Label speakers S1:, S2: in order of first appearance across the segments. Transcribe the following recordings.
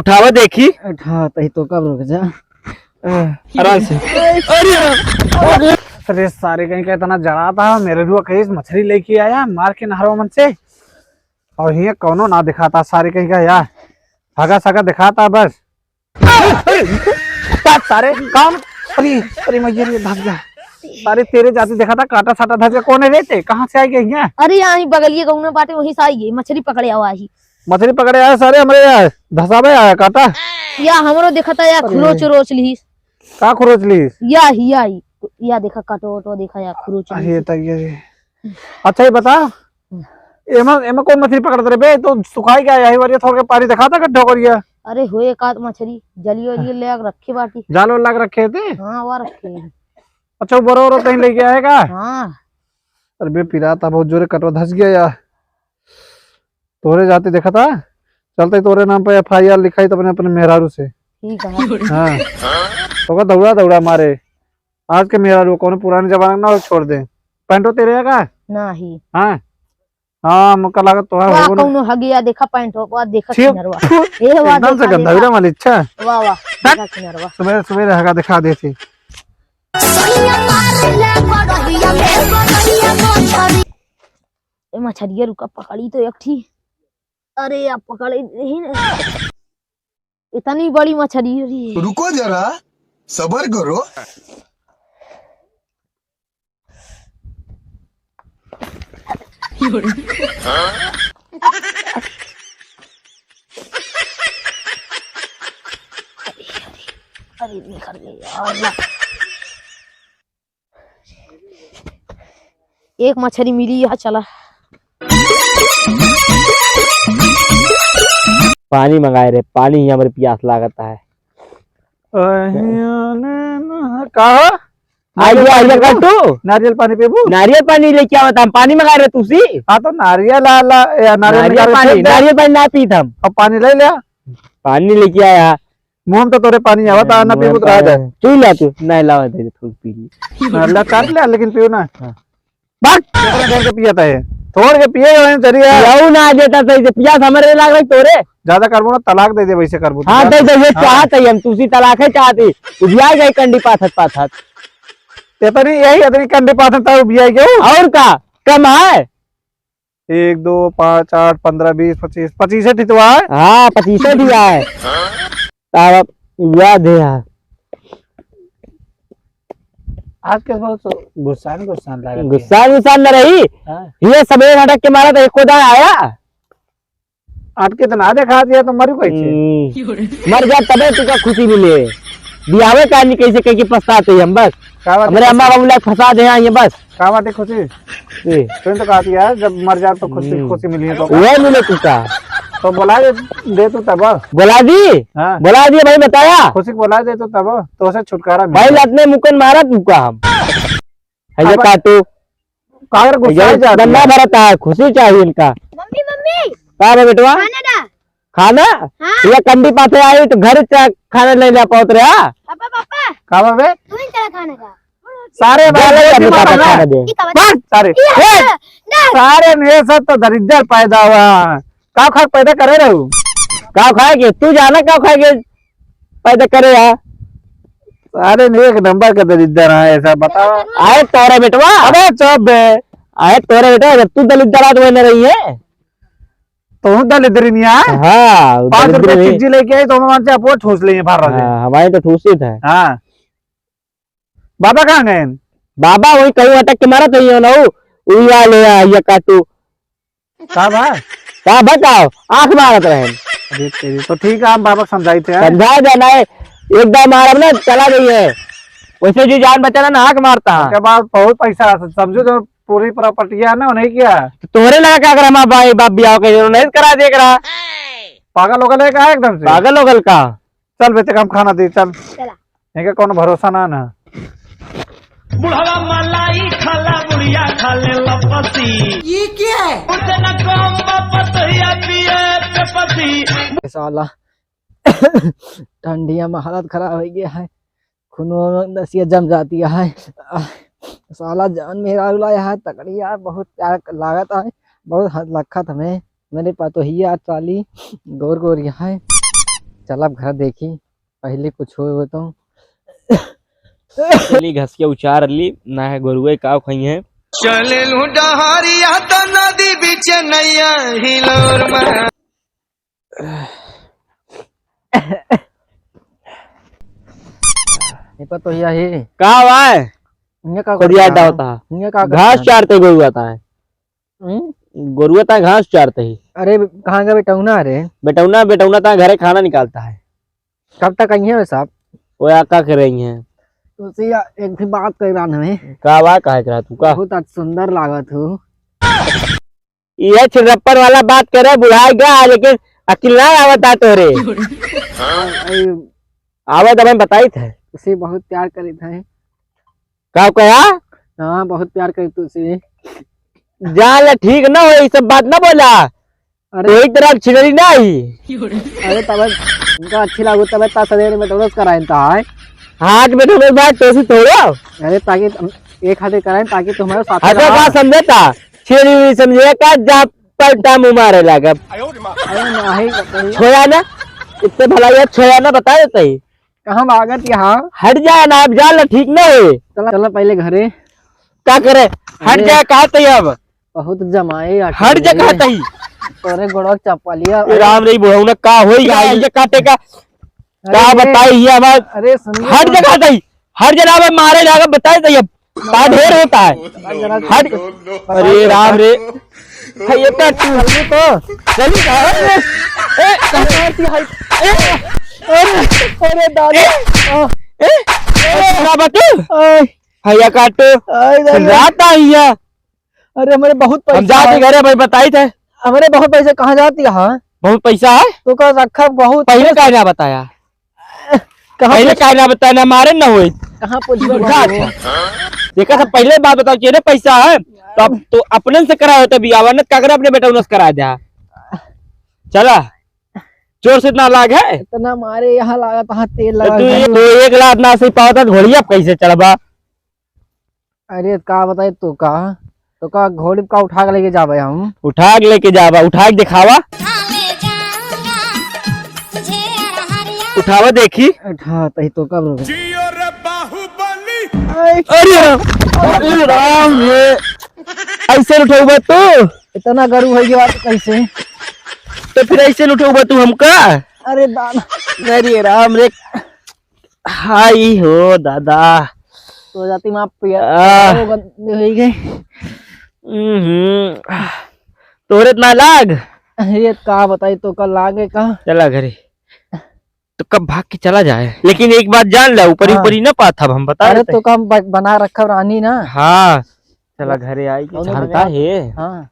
S1: उठावा देखी।
S2: उठा तही तो कब रुक जा।
S1: आराम से।
S2: अरे सारे कहीं का इतना जड़ा था मेरे रुआ कहीं मछली लेके आया मार के नहरों मन से और ये कौनो ना दिखाता सारे कहीं का यार भागा सगा दिखाता बस सारे काम। अरे अरे मैया धस गया सारे तेरे जाते देखा था काटा साटा धस गया। कौन है रहते कहाँ से आई गई है?
S3: अरे यहाँ बगलिए गौना बाटे वहीं से आई मछली पकड़े आवा ही।
S2: मछली पकड़े आया सारे हमारे यार धसावे आया काटा
S3: या हमरो देखा था या खुरोच रोच ली
S2: का खुरोच ली
S3: या देखा काटो वटो देखा या खुरोच ली।
S2: अच्छा ये बता एमा कौन मछली पकड़ रहे बे? तो सुखाई गया यही वाली थोड़ा पानी दिखा था गड्ढा करिया।
S3: अरे हो एक आध मछली जलियो ले रखे बाटी
S2: जाल वाल लग रखे थे।
S3: हाँ वहाँ रखे।
S2: अच्छा वो बरो कहीं लेके आएगा।
S3: हाँ
S2: अरे बे पिराता बहुत जोरे कटवा धस गया यार। तोरे जाते देखा था चलते तोरे नाम पे FIR लिखाई तो अपने मेहरारू से।
S3: ठीक है।
S2: हाँ तो दौड़ा दौड़ा मारे आज के मेहरारू कौन पुराने जमाने ना छोड़ दे। पैंटो तेरे का
S3: नहीं।
S2: हाँ हाँ मुका लागत तो
S3: वाह कौनो हगिया देखा पैंट हो देखा किनरवा ए वाह
S2: एकदम से गंदा विरा माल इच्छा
S3: वाह वाह देखा किनरवा
S2: सवेरे सवेरे हगा दिखा देती।
S3: ए मछलिया रुका पकड़ी तो एक थी। अरे आप पकड़े नहीं ना इतनी बड़ी मछली।
S4: रुको जरा सबर करो।
S3: अरे निकल गया। एक मछली मिली यहाँ चला।
S1: पानी मंगाए रे पानी ही हमारे प्यास लागता है।
S2: कहा नारियल पानी पीबू?
S1: नारियल पानी लेके आवत हम पानी मंगाए रहे तुसी।
S2: हाँ तो नारियल
S1: नारियल पानी ना पीत हम।
S2: अब पानी ले लिया
S1: पानी लेके आया
S2: मुंह में तो तोरे पानी आवत ना पीबू तो रह जाए।
S1: तू ला तू नहीं लावा दे थोड़ी पी ली
S2: अल्लाह काट ले लेकिन पियो ना। बात देर के पिया था थोड़ के पिए जरिया
S1: याऊ ना देता सही से प्यास हमारे लाग रही तोरे
S2: ज्यादा करबो ना तलाक दे दे वैसे करबो।
S1: हाँ दे दे ये चाहत है हम तुसी तलाक है चाहती उबिया गई कंडी पाथत पाथत
S2: इतनी यही इतनी कंडी पाथत तब बिया क्यों
S1: और का कम है
S2: 1 2 5 8 15 20 25 25 ठितवा है।
S1: हाँ 25 दिया है तब याद है यार
S2: आज के बहुत गुस्सा लगा
S1: गुस्सा न रही। ये सवेरे हटक के मारा तो एक दान आया
S2: आज के दिन आधे खा दिया तो मरू कैसे?
S1: मर जा तबे तुका खुशी मिले बियावे कहानी कैसे कह के पछताते हम बस हमारे अम्मा बाबू लाख फंसा दे ये बस
S2: का बाटे खुशी तुम तो कहती है जब मर जा तो खुशी मिली है तो
S1: वो मिले तुका
S2: तो बोला दे तू तब
S1: बोला दी। हाँ बोला दिए भाई बताया खुशी
S2: बोला दे तो तब तो उसे छुटकारा
S1: भाई लतने मुकन मारा तुका हम है काटू
S2: कागर गुस्सा
S1: बंदा भरता है खुशी चाहिए इनका।
S3: मम्मी मम्मी
S1: का बेटवा खाना ये कंडी पाथे आई तो घर खाना नहीं ला पाओ रे।
S3: पापा पापा
S2: का बाबे
S3: तू ही चला खाने का
S2: सारे सारे मेरे सब तो दरिद्र पैदा हुआ का खा पैदा करे रहू
S1: का खाएगे तू जाना का खाएगे पैदा करे यार
S2: सारे एक नंबर का दरिद्र है ऐसा बताओ।
S1: आए तोरे बेटवा
S2: अबे चुप बे
S1: आए तोरे बेटा जब तू दलिद्र तो नहीं रही है
S2: तो दलिद्र नहीं है।
S1: हाँ
S2: 5 रुपए चिज्जी लेके आई तो हम से आपको ठूस लेंगे बाहर
S1: हमारे तो ठूसित है।
S2: हाँ बाबा कहाँ गए?
S1: बाबा वही कहीं अटक के मारा तो ये ना उया ले ये काटू
S2: का
S1: बताओ आंख मारत रहे।
S2: अरे तेरी तो ठीक है हम बाबा समझाई थे
S1: समझा जाना है एकदम मारब ना चला गई है वैसे जो जान बचाना ना आंख मारता है
S2: के बाद बहुत पैसा समझो जो पूरी प्रॉपर्टी है ना नहीं किया
S1: तोरे लगा क्या करा माँ भाई बाप बिया नहीं करा देख रहा
S2: पागल होगल है का एकदम से
S1: पागल होगल का।
S2: चल बेटे कम खाना दे चल इनका कौन भरोसा ना ना
S5: बुढ़वा मलाई खाला बुढ़िया खाले लपसी
S4: ये क्या है?
S5: उतना कम पतया पिए पसी
S2: साला ठंडिया में हालत खराब हो गया है खून नसिया जम जाती है साला जान मेरा रुलाया है तकड़ी यार बहुत प्यार लागत है बहुत हद लखत हमें मेरे पास तो ही यार चाली गोर गोर है
S1: चल अब घर देखी पहले कुछ हो तो चली घस के उचार ली ना है गोरुए का खई है
S4: चले डहरिया तो नदी बीच नैया हिलोर में
S1: तो यही का है इन्हें का कोरिया होता है इन्हें का घास चारते गोरु आता है गोरु आता है घास चारते ही। अरे कहाँ का बेटौना? अरे बेटौना बेटौना ता घरे खाना निकालता है। कब तक आई है साहब? वो आका कर रही हैं तो से एक भी बात कर रहा हमें का बात कहे करा तू का बहुत सुंदर लागत हो ये छिरप्पर वाला बात करे बुढ़ाएगा लेकिन अकेल ना आवता तोरे आवत हमें बताई थे उसे बहुत प्यार करी थे का कहा? हाँ बहुत प्यार करी तुझसे जान ठीक ना हो ये सब बात ना बोला। अरे एक तरह छिड़ी ना आई अरे तब उनका अच्छी लागू तब सवेरे में थोड़ा कराए था हाथ में थोड़े बात तो थोड़ा अरे ताकि एक हाथे कराए ताकि तुम्हारे साथ अच्छा बात समझता छिड़ी हुई समझे का जा पर टाइम मारे लगा छोया ना इतने भला ये छोया ना बता देते ही कहाँ भागत यहाँ हट जाए ना अब जा ठीक ना है चला चला पहले घरे क्या करे हट जाए कहते अब बहुत जमाए हट जा कहते ही तोरे गोड़ो चप्पलिया राम रे बोलना का होई ये काटे का क्या बताई ये बात? अरे हट जा कहते ही हट जा ना मारे जाकर बताए तो अब का ढेर होता है हट अरे राम रे ये तो चली तो चली अरे दादा क्या बता भैया काटो रात आई है। अरे हमारे बहुत पैसा हम जाते घरे भाई बताई थे हमारे बहुत पैसे कहाँ जाती है? बहुत पैसा है तो का रखा बहुत पहले का ना बताया पहले का ना बताया ना मारे ना हुए कहाँ देखा था पहले बात बताओ चेहरे पैसा है तो अब तो अपने से कराया होता भी आवनत का करे अपने बेटा उन्हें करा दिया चला जोर से इतना लाग है इतना मारे यहाँ लगा था तेल लगा तो एक लाख ना से पाता घोड़िया कैसे चलबा? अरे का बताए तो का घोड़ी का उठा के लेके जावे हम उठा के लेके जावा उठा के दिखावा उठावा देखी उठा तही तो कब अरे राम रे ऐसे उठाऊबा तू इतना गरू है बात कैसे तो फिर ऐसे उठाऊबा तू हमका? अरे दादा अरे राम रे हाई हो दादा तो जाती माँ गई तोरे इतना लाग ये का बताई तो कल लागे का चला घरे तो कब भाग के चला जाए लेकिन एक बात जान ला ऊपर ऊपर ही ना पाता हम बता अरे तो कम बना रखा रानी ना हाँ चला घरे आई जानता है हाँ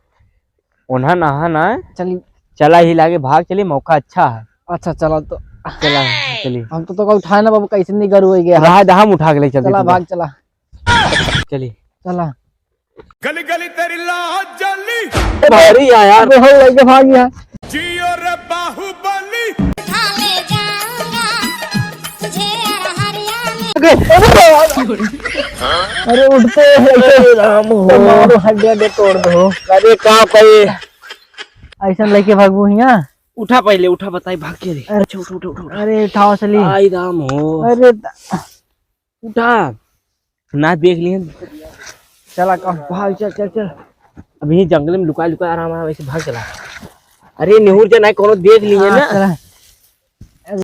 S1: उन्हा नहा ना चली चला ही लागे भाग चली मौका अच्छा है अच्छा चला तो चला चलिए हम तो उठाए ना बाबू कैसे नहीं गरू हो गया हम उठा के ले चला भाग चला चलिए चला
S5: गली गली तेरी लाज जली
S1: भारी यार हो लगे भाग गया
S5: जियो रे बाहुबली
S1: अरे उठते राम हो हड्डियां तोड़ दो अरे कहाँ पे ऐसा लेके भागू यहाँ उठा पहले उठा बताई भाग के अरे उठ अरे उठाओ चली आई राम हो अरे उठा ना देख लिए चला भाग चल अभी जंगल में लुका आराम वैसे भाग चला अरे नेहुर जो नहीं कोनो देख लिए ना